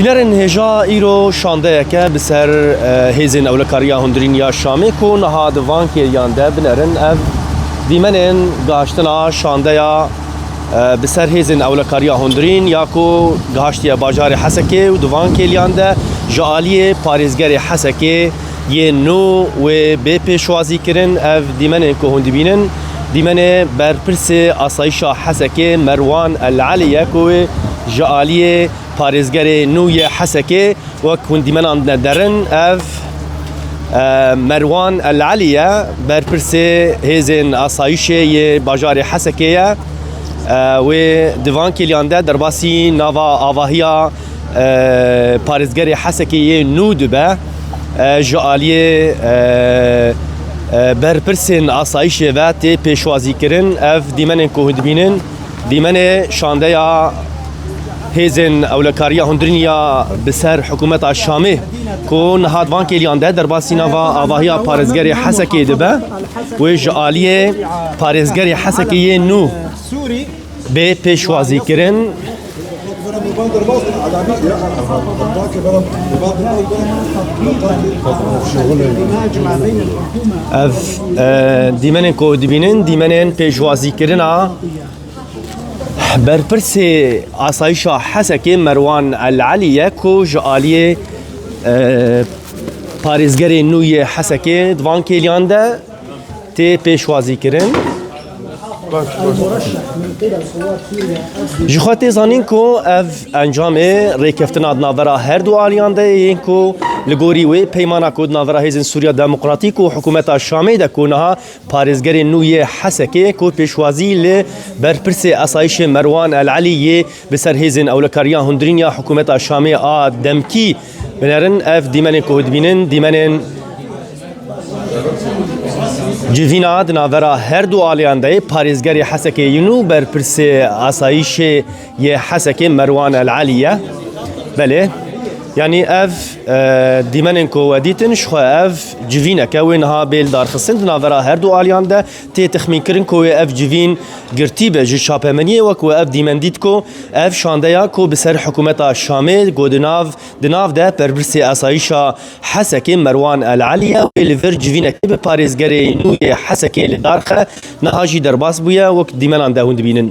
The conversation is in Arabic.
بینرن هجا ایرو شانده که بسر هیزن اولکاریا هندرین یا شامی کو نهاد وان که یانده بینرن اف دیمنن گاشتنا شانده یا بسر هیزن اولکاریا هندرین یا کو گاشتی باجار حسکه و دوان که یانده جالی پاریزگر حسکه یه نو و به پیشوازی کرن اف دیمنن کو هند بینن دیمنه بر پرس آسایش حسکه مروان العلیه کو جالی پارێزگەرێ نوی حسکه و کندیمن درن اف مروان العلیه برپرس هیزن آسایش باجار حسکه و دوان کلیانده در باسی ناوا آواهیا پارێزگەر حسکه نو دبه جالی برپرسین آسایش و تی پیشوازی کرن اف دیمن کوهد بینن دیمن شانده یا هیزن اولکاریا هندرینیا بسر حکومت الشامه کو نهادوان کلیانده در باسینا و آواهیا پارێزگەر حسکه دبه و جالی پارێزگەر حسکه نو به پیشوازی کرن اف دیمنن کو دبینن دیمنن پیشوازی کرنا برپرس آسایش حسکه مروان العلیه کو جالی پارێزگەر نوی حسکه دوان کلیانده تی پیشوازی کرن جخواتی زانین کو اف انجام ریکفتنا دناورا هر دو آلیانده این کو لگوری و پیمانا کو دناورا هیزن سوریا دموکراتیک و حکومت الشامی ده کونها پارێزگەر نوی حسکه کو پیشوازی ل برپرس آسایش مروان العلیه بسر هیزن اولکاریا هندرینیا حکومت الشامی دمکی بنرن اف دیمن کو دبینن دیمن جوینا دناورا هر دو آلیانده پارێزگەر حسکه ینو برپرس آسایش یه حسکه مروان العلیه بله یعنی اف دیمنن کو ودیتن شخو اف جوینا که وینها بیل دار خصن دناورا هر دو آلیانده تی تخمین کرن کو اف جوین گرتی به جو شاپمنیه و کو اف دیمن دیت کو اف شانده یا کو بسر حکومت الشامی گودناو دناو ده برپرس آسایش حسکه مروان العلیه و لیور جوینا که به پارێزگەر نوی حسکه لدارخه نهاجی درباس بویا و دیمن آن ده هند بینن